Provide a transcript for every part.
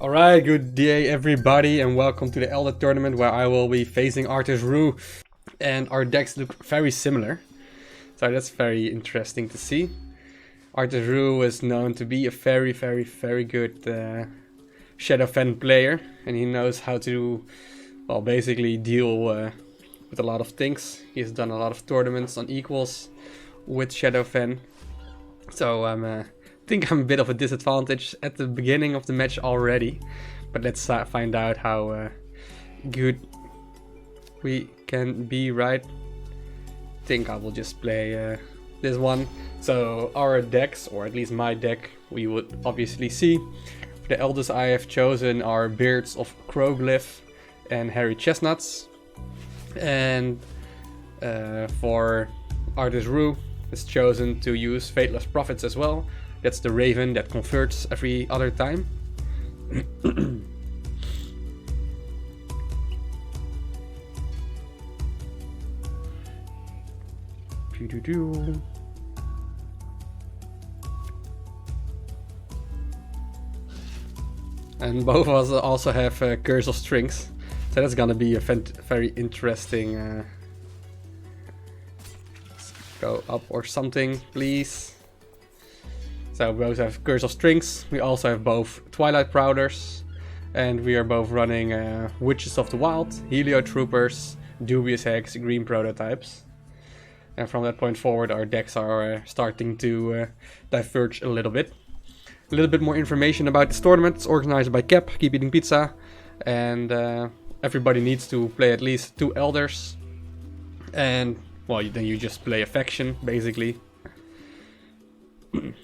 Alright, good day everybody and welcome to the Elder Tournament where I will be facing Arthisroo, and our decks look very similar. So that's very interesting to see. Arthisroo is known to be a very good Shadow Fen player, and he knows how to, well, basically deal with a lot of things. He has done a lot of tournaments on equals with Shadow Fen. So I think I'm a bit of a disadvantage at the beginning of the match already, but let's find out how good we can be, right? I think I will just play this one. So our decks, or at least my deck, we would obviously see. For the elders I have chosen are Beards of Crowglyph and Hairy Chestnuts. And for Arthisroo is chosen to use Fateless Prophets as well. That's the Raven that converts every other time. And both of us also have Curse of Strings, so that's gonna be a very interesting. Let's go up or something, please. So we both have Curse of Strings, we also have both Twilight Prowlers, and we are both running Witches of the Wild, Heliotroopers, Dubious Hex, Green Prototypes. And from that point forward our decks are starting to diverge a little bit. A little bit more information about this tournament. It's organized by Kepp, Keep Eating Pizza, and everybody needs to play at least 2 elders. And well, then you just play a faction basically.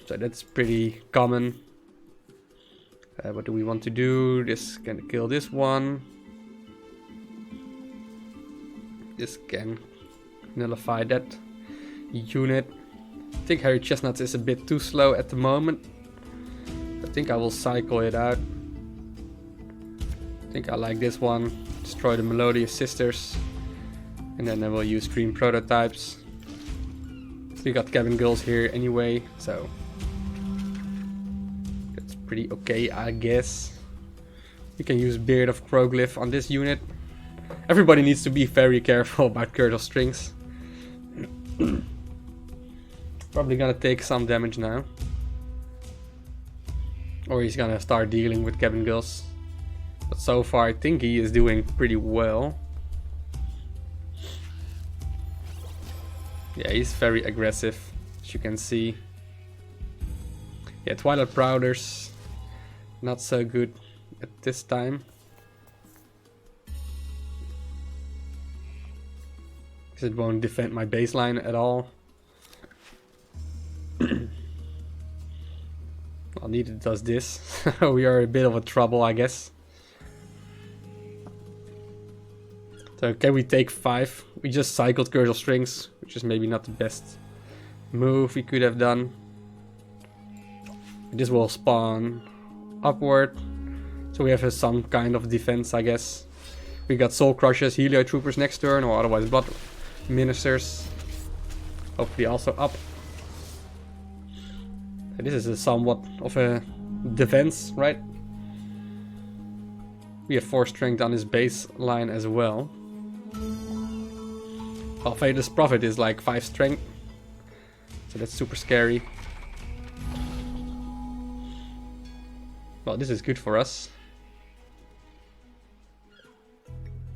So that's pretty common. What do we want to do? This can kill this one. This can nullify that unit. I think Hairy Chestnuts is a bit too slow at the moment. I think I will cycle it out. I think I like this one. Destroy the Melodious Sisters. And then I will use Green Prototypes. We got Cabin Girls here anyway, so that's pretty okay, I guess. We can use Beard of Crowglyph on this unit. Everybody needs to be very careful about Curse of Strings. Probably gonna take some damage now. Or he's gonna start dealing with Cabin Girls. But so far I think he is doing pretty well. Yeah, he's very aggressive, as you can see. Yeah, Twilight Prowlers, not so good at this time. Because it won't defend my baseline at all. Well, neither does this. We are a bit of a trouble, I guess. So can we take 5? We just cycled Curse of Strings, which is maybe not the best move we could have done. This will spawn upward, so we have some kind of defense, I guess. We got Soul Crushers, Heliotroopers next turn, or otherwise Blood Ministers. Hopefully also up. And this is a somewhat of a defense, right? We have 4 strength on his baseline as well. Well, Fateless Prophet is like 5 strength, so that's super scary. Well, this is good for us,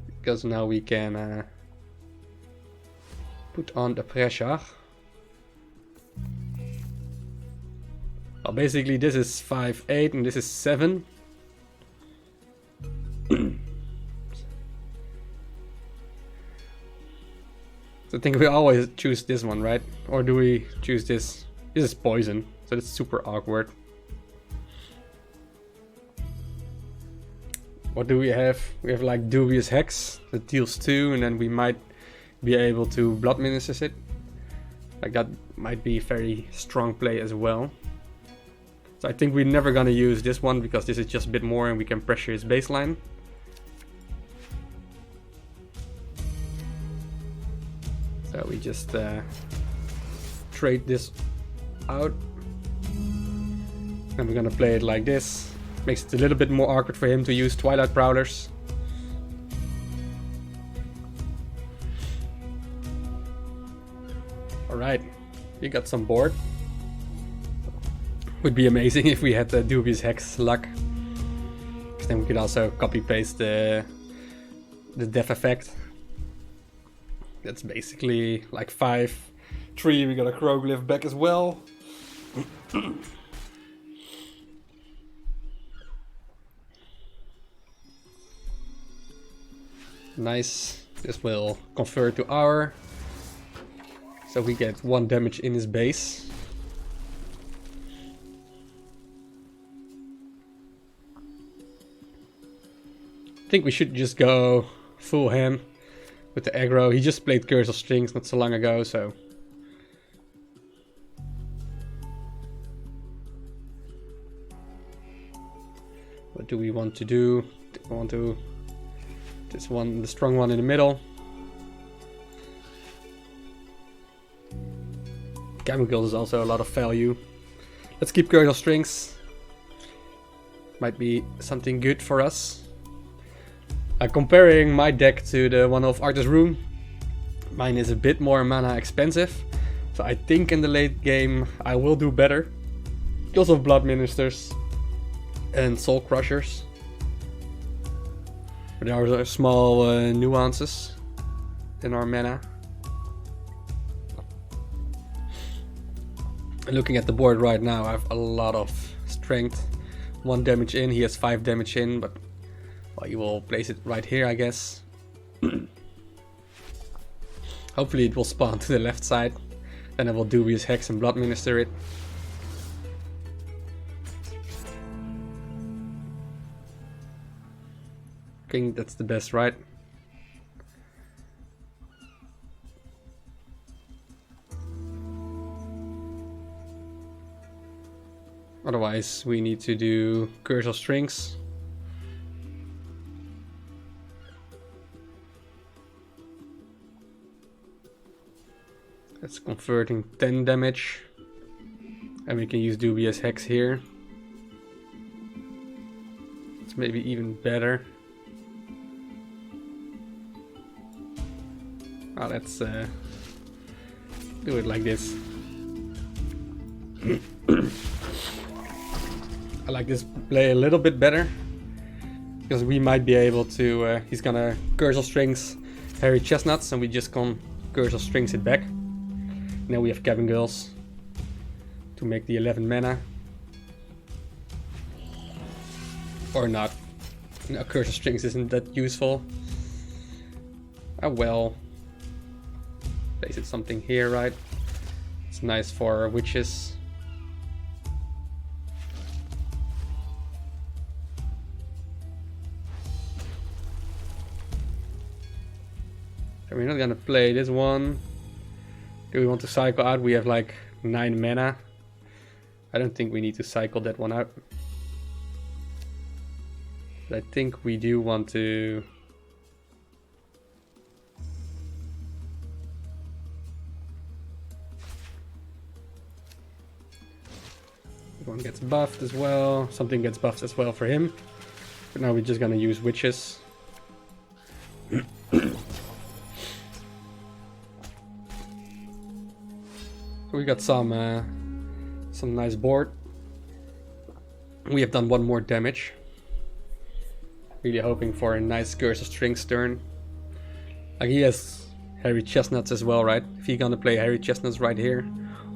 because now we can put on the pressure. Well, basically this is 5-8 and this is 7. I think we always choose this one, right? Or do we choose this? This is poison, so it's super awkward. What do we have? We have like Dubious Hex that deals 2, and then we might be able to Blood Ministers it. Like that might be very strong play as well. So I think we're never gonna use this one because this is just a bit more and we can pressure his baseline. So we just trade this out. And we're gonna play it like this. Makes it a little bit more awkward for him to use Twilight Prowlers. Alright, we got some board. Would be amazing if we had the Dubious Hex luck. Because then we could also copy paste the death effect. That's basically like 5-3. We got a Crowglyph back as well. Nice. This will convert to our. So we get 1 damage in his base. I think we should just go full ham with the aggro. He just played Curse of Strings not so long ago, so. What do we want to do? I want to. This one, the strong one in the middle. Chemicals is also a lot of value. Let's keep Curse of Strings. Might be something good for us. Comparing my deck to the one of Arthisroo, mine is a bit more mana expensive. So I think in the late game I will do better. Because of Blood Ministers and Soul Crushers. But there are small nuances in our mana. Looking at the board right now, I have a lot of strength. 1 damage in, he has 5 damage in, but well, you will place it right here, I guess. Hopefully it will spawn to the left side. Then I will Dubious Hex and Blood Minister it. I think that's the best, right? Otherwise, we need to do Curse of Strings. That's converting 10 damage. And we can use Dubious Hex here. It's maybe even better. Oh, let's do it like this. I like this play a little bit better. Because we might be able to... he's gonna Curse of Strings Harry Chestnuts, and we just can Curse of Strings it back. Now we have Cabin Girls to make the 11 mana. Or not. No, Curse of Strings isn't that useful. Ah well. Place it something here, right? It's nice for witches. So we're not gonna play this one. Do we want to cycle out? We have like 9 mana. I don't think we need to cycle that one out. But I think we do want to... One gets buffed as well. Something gets buffed as well for him. But now we're just gonna use witches. So we got some nice board. We have done 1 more damage. Really hoping for a nice Curse of Strings turn. Like he has Harry Chestnuts as well, right? If you're gonna play Harry Chestnuts right here,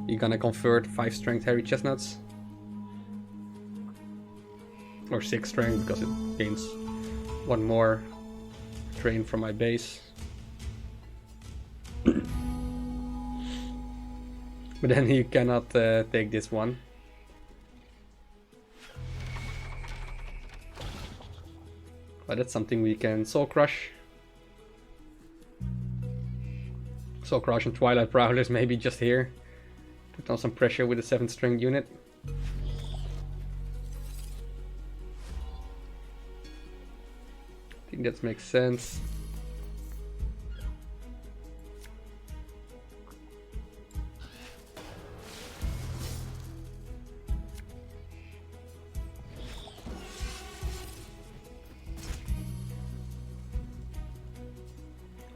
you're gonna convert 5 strength Harry Chestnuts. Or 6 strength because it gains 1 more drain from my base. But then you cannot take this one. But that's something we can Soul Crush. Soul Crush and Twilight Prowlers maybe just here. Put on some pressure with a 7th strength unit. I think that makes sense.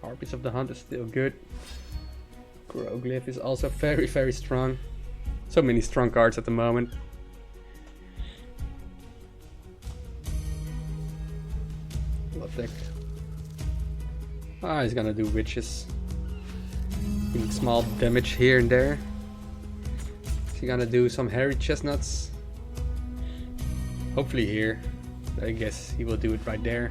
Harpies of the Hunt is still good. Growglyph is also very, very strong. So many strong cards at the moment. What deck? Ah, he's gonna do witches. Doing small damage here and there. Is he gonna do some hairy chestnuts? Hopefully here. I guess he will do it right there.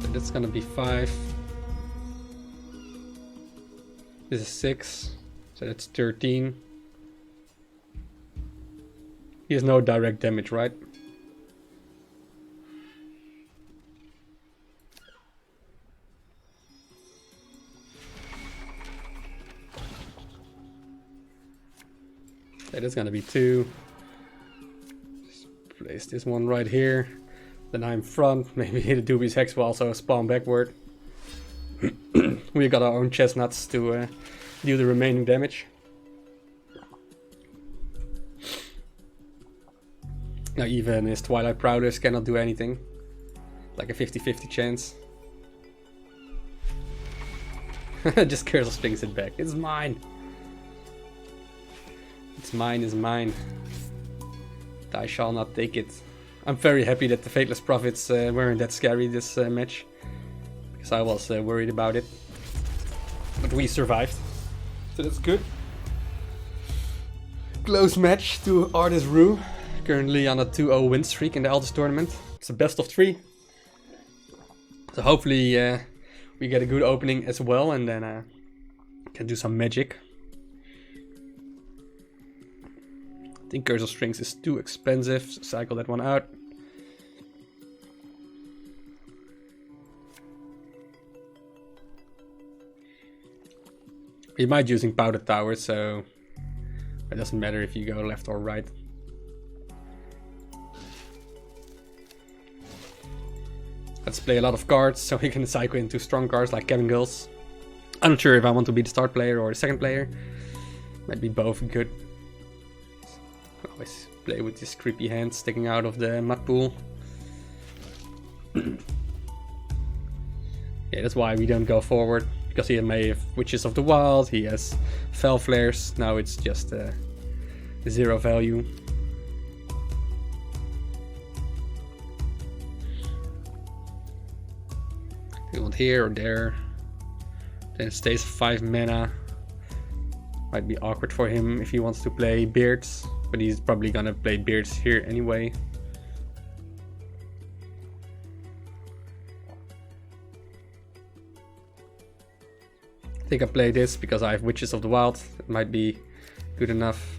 So that's gonna be 5. This is 6. So that's 13. He has no direct damage, right? That is gonna be 2. Just place this one right here. Then I'm front. Maybe the Dubious Hex will also spawn backward. We got our own chestnuts to do the remaining damage. Now even his Twilight Prowlers cannot do anything. Like a 50-50 chance. Just Cursor Sphinx it back. It's mine. It's mine is mine. I shall not take it. I'm very happy that the Fateless Prophets weren't that scary this match. Because I was worried about it. But we survived. So that's good. Close match to Arthisroo. Currently on a 2-0 win streak in the Eldest Tournament. It's a best of 3. So hopefully we get a good opening as well. And then can do some magic. I think Cursor Strings is too expensive, so cycle that one out. You might using Powder Tower, so it doesn't matter if you go left or right. Let's play a lot of cards, so we can cycle into strong cards like Kevin Gulls. I'm not sure if I want to be the start player or the second player. Might be both good. Always play with this creepy hand sticking out of the mud pool. Yeah, that's why we don't go forward. Because he may have Witches of the Wild, he has Fel Flares. Now it's just 0 value. You want here or there. Then it stays 5 mana. Might be awkward for him if he wants to play Beards. But he's probably gonna play Beards here anyway. I think I play this because I have Witches of the Wild. It might be good enough.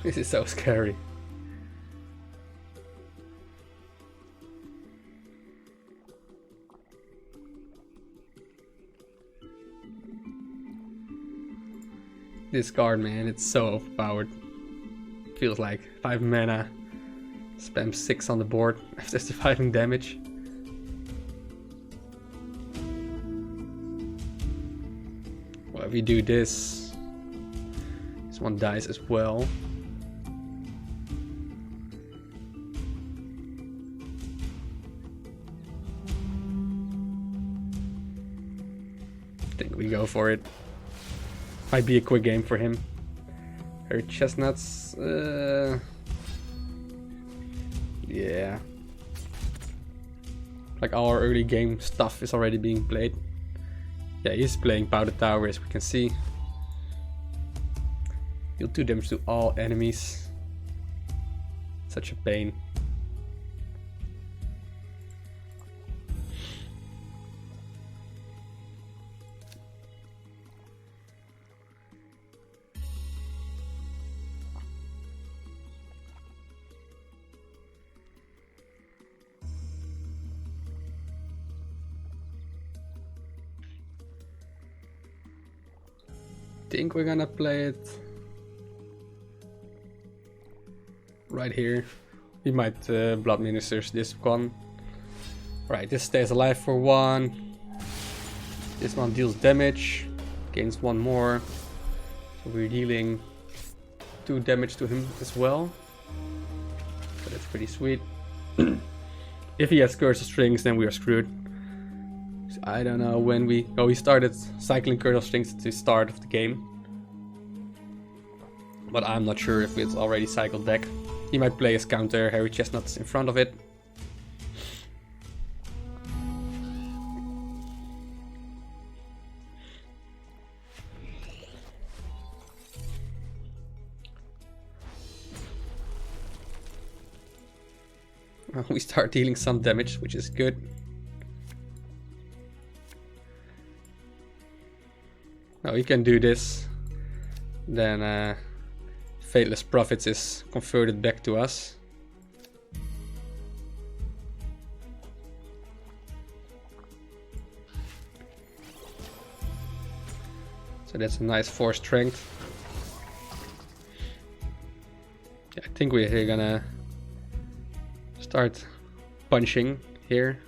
This is so scary. This card, man, it's so overpowered. Feels like 5 mana. Spam 6 on the board after surviving damage. Well, if you do this, this one dies as well. I think we go for it. Might be a quick game for him. Her chestnuts. Yeah. Like our early game stuff is already being played. Yeah, he's playing Powder Tower as we can see. Deal 2 damage to all enemies. Such a pain. think we're gonna play it right here. We might Blood Ministers this one. Right, this stays alive for 1. This one deals damage, gains 1 more. So we're dealing 2 damage to him as well. So that's pretty sweet. If he has Curse of Strings, then we are screwed. So I don't know when we... Oh, we started cycling Curse of Strings at the start of the game. But I'm not sure if it's already cycled back. He might play his counter Harry Chestnuts in front of it. We start dealing some damage, which is good. Now we can do this. Then Fateless Prophets is converted back to us. So that's a nice 4 strength. Yeah, I think we're gonna start punching here.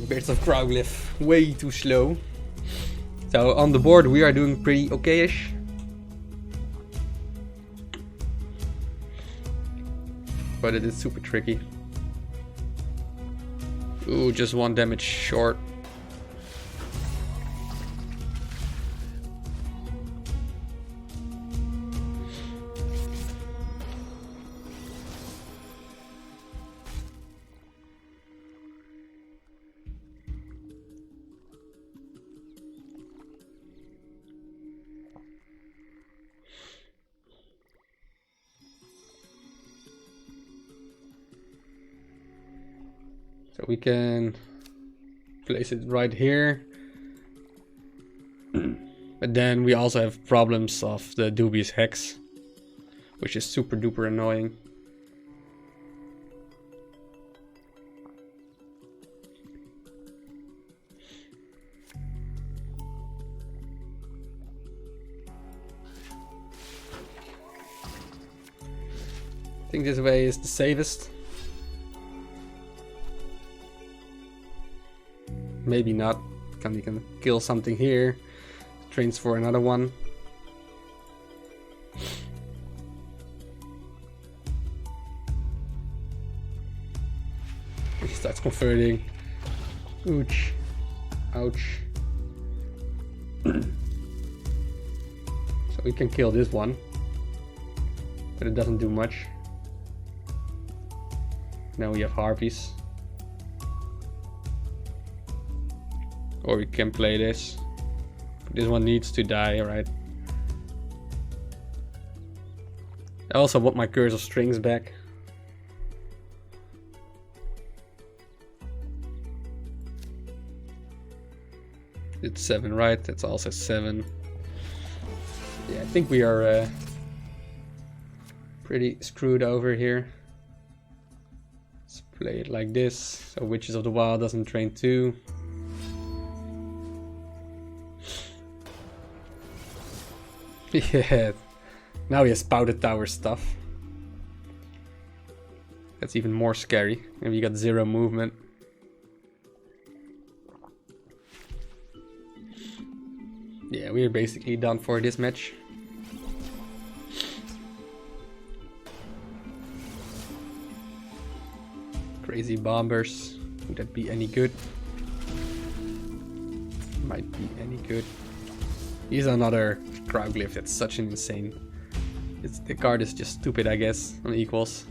Birds of Crowglyph, way too slow. So on the board we are doing pretty okay-ish. But it is super tricky. Ooh, just 1 damage short. So we can place it right here. But then we also have problems of the Dubious Hex, which is super duper annoying. I think this way is the safest. Maybe not. We can kill something here. Trains for another one. He starts converting. Ouch. Ouch. So we can kill this one. But it doesn't do much. Now we have Harpies. Or we can play this. This one needs to die, right? I also want my Curse of Strings back. It's 7, right? That's also 7. Yeah, I think we are pretty screwed over here. Let's play it like this. So Witches of the Wild doesn't train 2. Yeah, now he has Spouted Tower stuff. That's even more scary. And we got 0 movement. Yeah, we're basically done for this match. Crazy Bombers. Would that be any good? Might be any good. He's another Crowglyph. That's such an insane... the card is just stupid, I guess, on equals.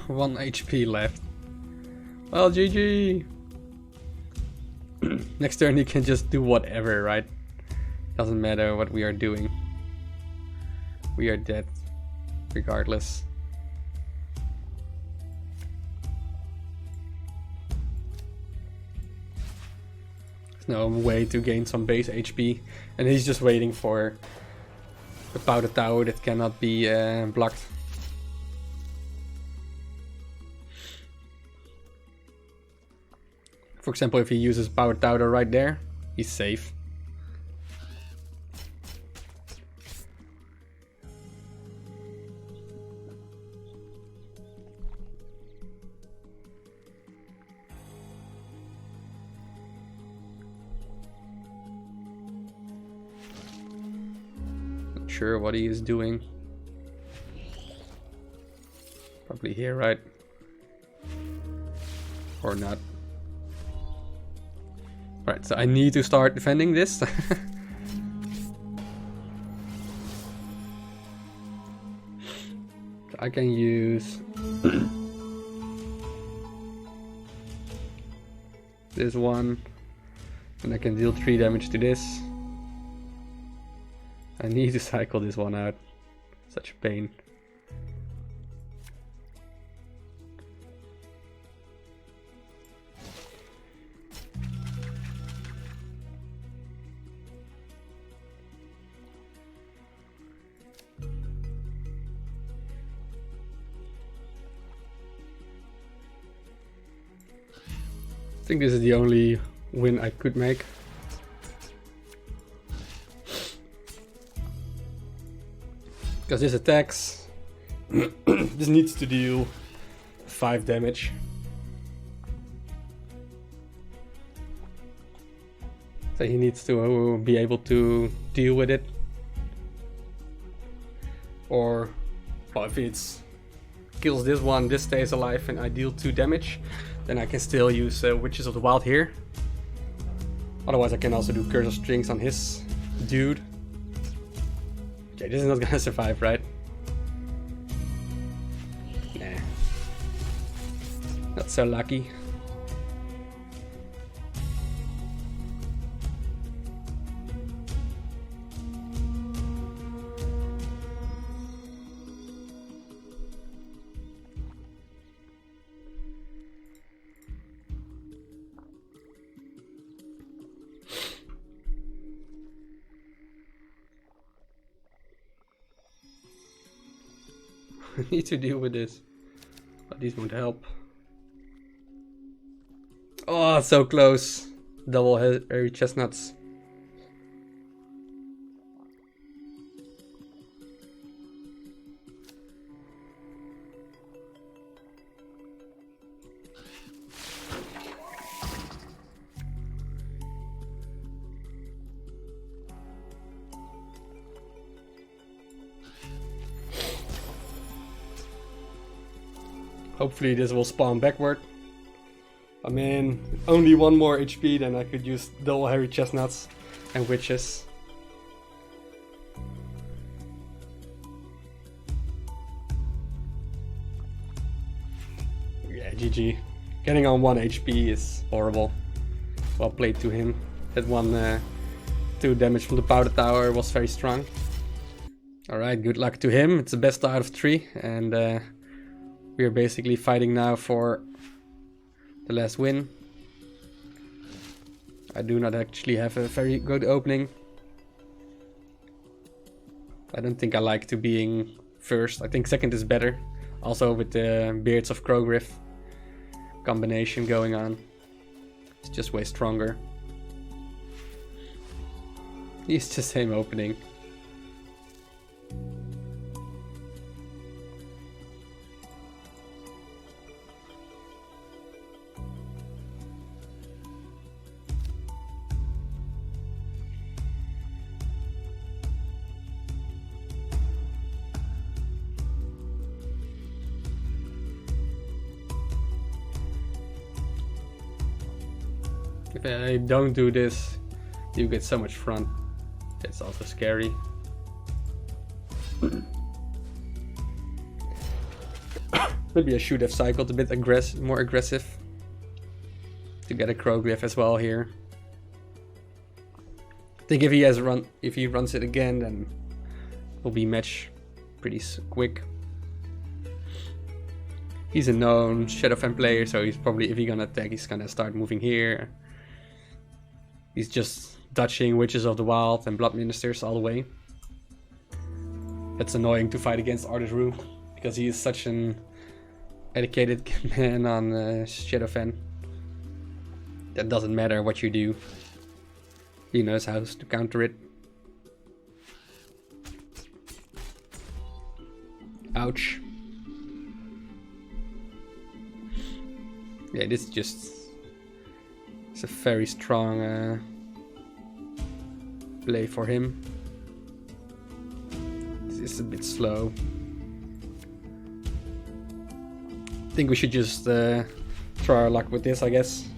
One HP left. Well, GG! Next turn he can just do whatever, right? Doesn't matter what we are doing. We are dead, regardless. There's no way to gain some base HP. And he's just waiting for the powder tower that cannot be blocked. For example, if he uses powder tower right there, he's safe. Not sure what he is doing. Probably here, right? Or not. Right, so I need to start defending this. So I can use this one, and I can deal 3 damage to this. I need to cycle this one out. Such a pain. I think this is the only win I could make. Because this attacks, this needs to deal 5 damage. So he needs to be able to deal with it. Or, well, if it's kills this one, this stays alive and I deal 2 damage, then I can still use Witches of the Wild here. Otherwise I can also do Curse of Strings on his dude. Okay, this is not gonna survive, right? Nah. Not so lucky. I need to deal with this, but these won't help. Oh, so close. Double hairy chestnuts. Hopefully this will spawn backward. I mean, only 1 more HP, then I could use double hairy chestnuts and witches. Yeah, GG. Getting on 1 HP is horrible. Well played to him. That one 2 damage from the powder tower was very strong. Alright, good luck to him. It's the best out of 3, and we are basically fighting now for the last win. I do not actually have a very good opening. I don't think I like to being first. I think second is better. Also with the Beards of Krogriff combination going on. It's just way stronger. It's the same opening. If I don't do this, you get so much front. It's also scary. Maybe I should have cycled a bit more aggressive to get a Krogriff as well here. I think if he runs it again, then we'll be match pretty quick. He's a known Shadowfen player, so he's probably, if he's gonna attack, he's gonna start moving here. He's just dodging Witches of the Wild and Blood Ministers all the way. That's annoying to fight against Arthisroo, because he is such an educated man on Shadowfen. That doesn't matter what you do. He knows how to counter it. Ouch. Yeah, this just is a very strong play for him. This is a bit slow. I think we should just try our luck with this, I guess.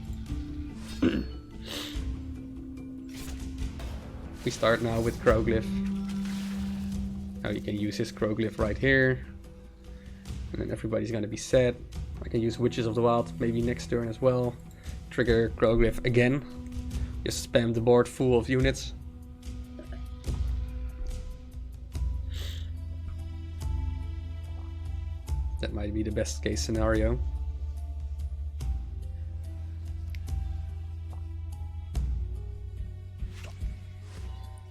We start now with Crowglyph. Now you can use his Crowglyph right here. And then everybody's gonna be set. I can use Witches of the Wild maybe next turn as well. Trigger Crowglyph again. Just spam the board full of units. That might be the best case scenario.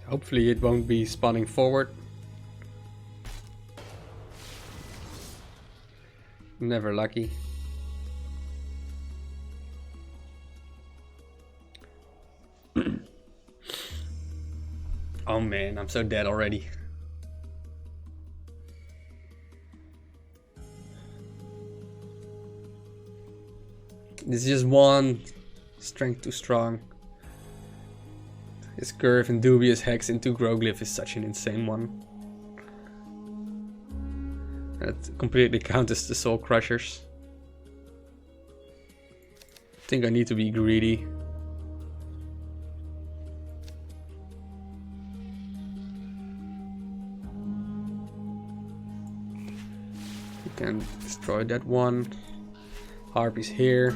Hopefully it won't be spawning forward. Never lucky. Oh man, I'm so dead already. This is just one strength too strong. His curve and dubious hex into Crowglyph is such an insane one. That completely counters the Soul Crushers. I think I need to be greedy. You can destroy that one. Harpy's here.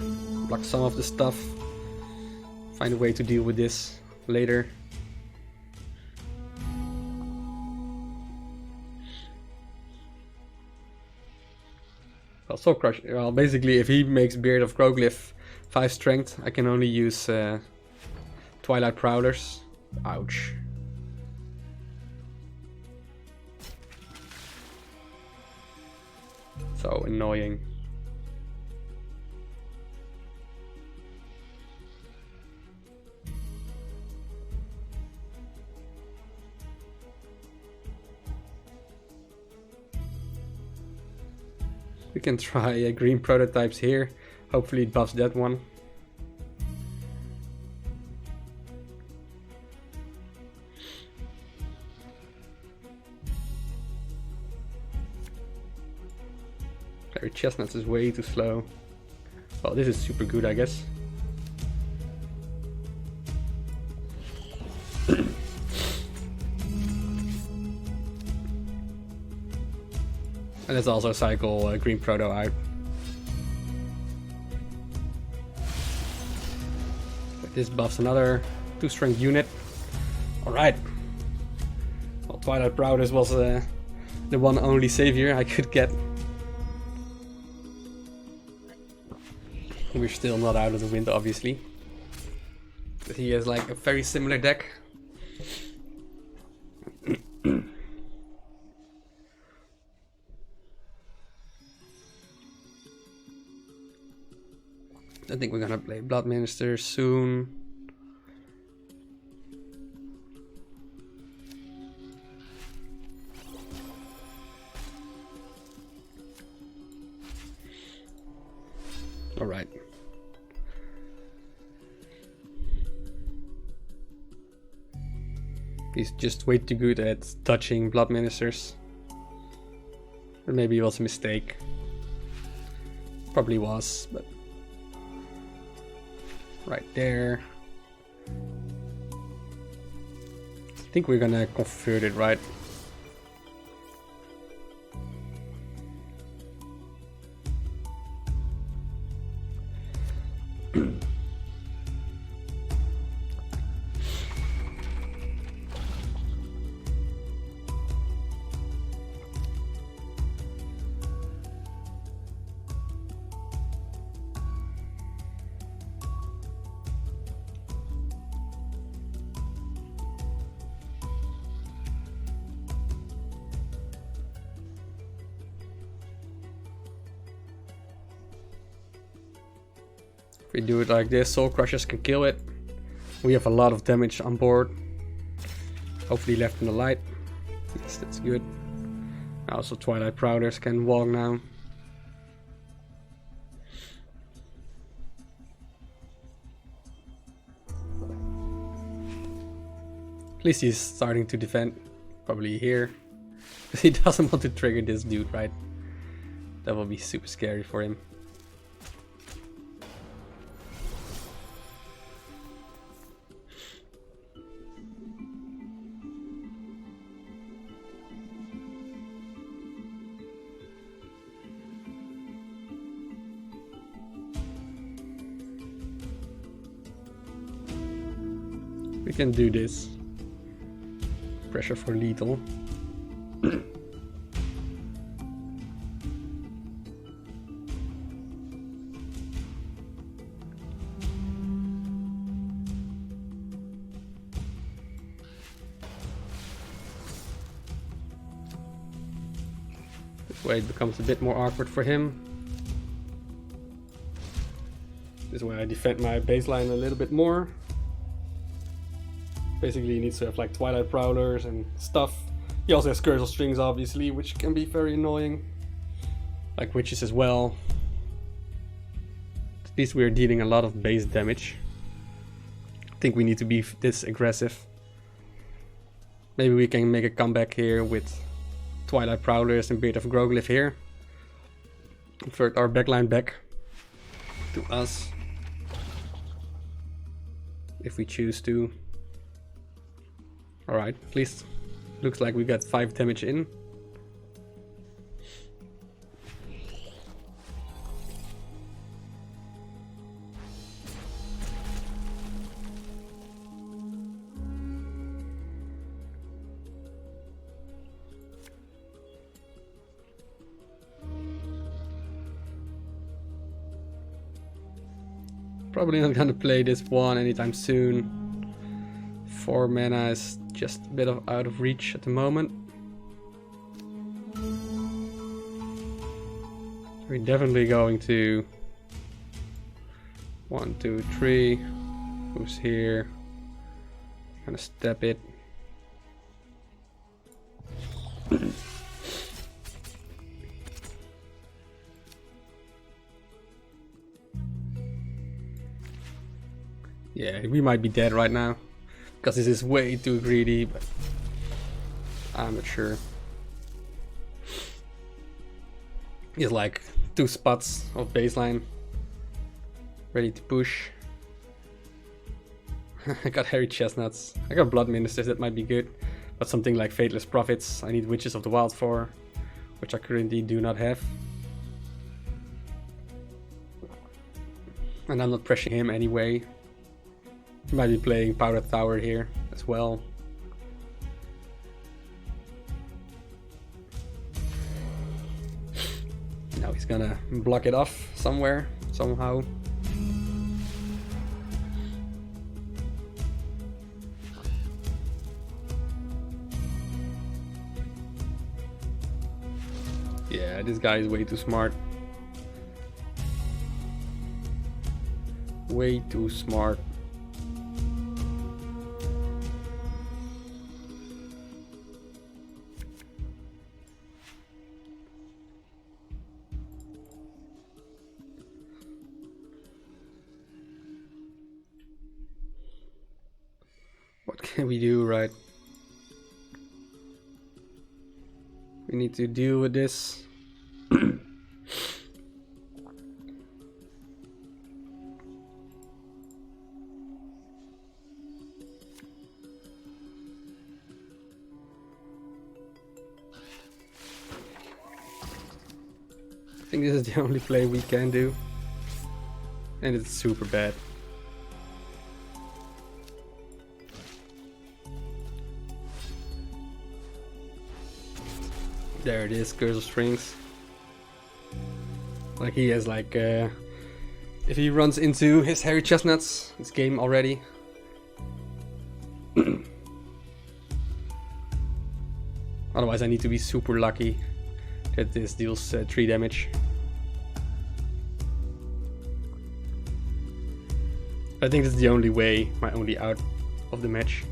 Block some of the stuff. Find a way to deal with this later. Well, Soul Crush. Well, basically, if he makes Beard of Crowglyph 5 strength, I can only use Twilight Prowlers. Ouch. So annoying. We can try green prototypes here. Hopefully it buffs that one. Clary Chestnuts is way too slow. Well, this is super good, I guess. And let's also cycle green proto out. This buffs another 2 strength unit. Alright. Well, Twilight Prowlers was the one only savior I could get. We're still not out of the wind, obviously. But he has like a very similar deck. I think we're gonna play Blood Minister soon. Alright. He's just way too good at touching Blood Ministers. Or maybe it was a mistake. Probably was, but... right there. I think we're gonna convert it, right? If we do it like this, Soul Crushers can kill it. We have a lot of damage on board. Hopefully left in the light. Yes, that's good. Also Twilight Prowlers can walk now. At least he's starting to defend. Probably here. He doesn't want to trigger this dude, right? That will be super scary for him. We can do this. Pressure for lethal. This way it becomes a bit more awkward for him. This way I defend my baseline a little bit more. Basically he needs to have like Twilight Prowlers and stuff. He also has Cursal Strings obviously, which can be very annoying. Like Witches as well. At least we are dealing a lot of base damage. I think we need to be this aggressive. Maybe we can make a comeback here with Twilight Prowlers and Beard of Groglyph here. Convert our backline back to us. If we choose to. Alright, at least looks like we got 5 damage in. Probably not gonna play this one anytime soon. 4 mana is just a bit out of reach at the moment. We're definitely going to 1, 2, 3. Who's here? Gonna step it. Yeah, we might be dead right now. Because this is way too greedy, but I'm not sure. He's like 2 spots of baseline. Ready to push. I got Hairy Chestnuts. I got Blood Ministers, that might be good. But something like Fateless Prophets, I need Witches of the Wild for. Which I currently do not have. And I'm not pressuring him anyway. He might be playing Powdered Tower here as well. Now he's gonna block it off somewhere, somehow. Yeah, this guy is way too smart. Way too smart. What can we do, right? We need to deal with this. I think this is the only play we can do. And it's super bad. There it is, Cursal Strings. Like he has like, if he runs into his Hairy Chestnuts, it's game already. Otherwise I need to be super lucky that this deals 3 damage. I think that's the only way, my only out of the match.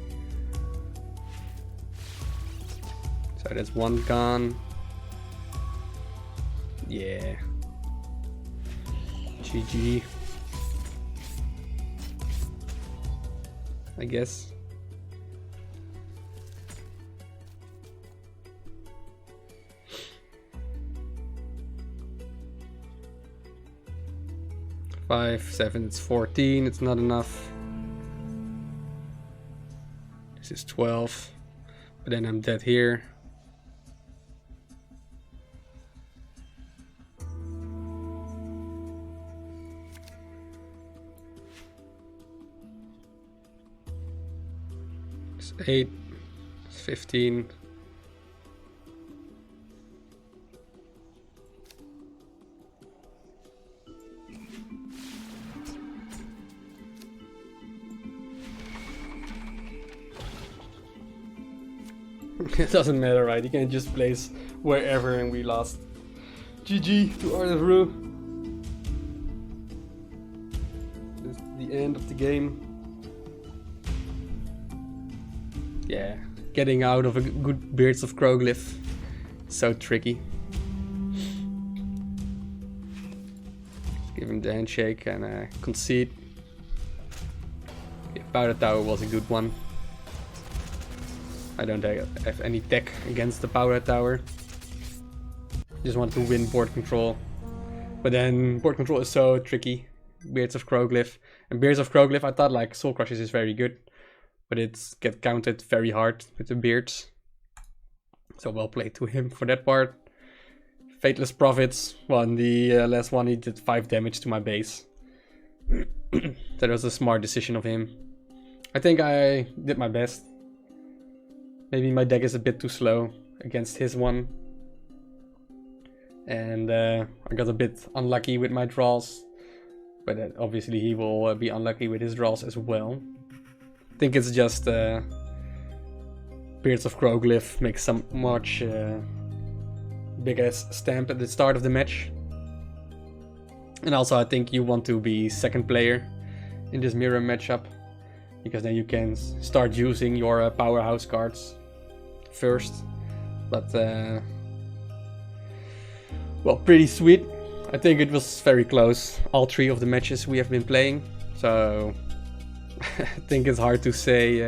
So that's one gone. Yeah. GG. I guess. Five, 7, it's 14, it's not enough. This is 12, but then I'm dead here. It's 8, it's 15. It doesn't matter, right? You can just place wherever and we lost. GG to Arthisroo. This is the end of the game. Yeah, getting out of a good Beards of Crowglyph. So tricky. Give him the handshake and concede. Yeah, Powder Tower was a good one. I don't have any tech against the Powder Tower. Just want to win board control. But then board control is so tricky. Beards of Crowglyph. And Beards of Crowglyph, I thought like Soul Crushers is very good. But it's get counted very hard with the Beards. So well played to him for that part. Fateless Prophets. Well, in the last one he did 5 damage to my base. That was a smart decision of him. I think I did my best. Maybe my deck is a bit too slow against his one. And I got a bit unlucky with my draws. But obviously he will be unlucky with his draws as well. I think it's just Beards of Crowglyph makes some much big ass stamp at the start of the match. And also I think you want to be second player in this mirror matchup. Because then you can start using your powerhouse cards first. But, well, pretty sweet. I think it was very close, all 3 of the matches we have been playing. So, I think it's hard to say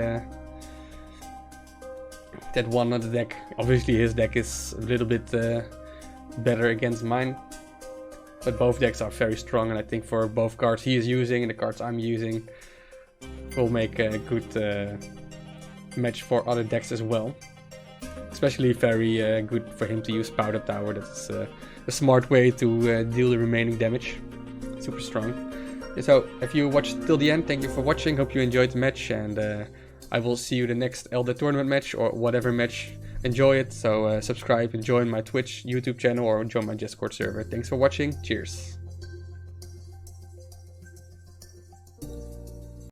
that one of the deck, obviously his deck is a little bit better against mine. But both decks are very strong, and I think for both cards he is using and the cards I'm using, will make a good match for other decks as well. Especially very good for him to use Powder Tower. That's a smart way to deal the remaining damage. Super strong. So if you watched till the end, thank you for watching. Hope you enjoyed the match, and I will see you the next Elder Tournament match or whatever match. Enjoy it. So subscribe and join my Twitch, YouTube channel, or join my Discord server. Thanks for watching. Cheers.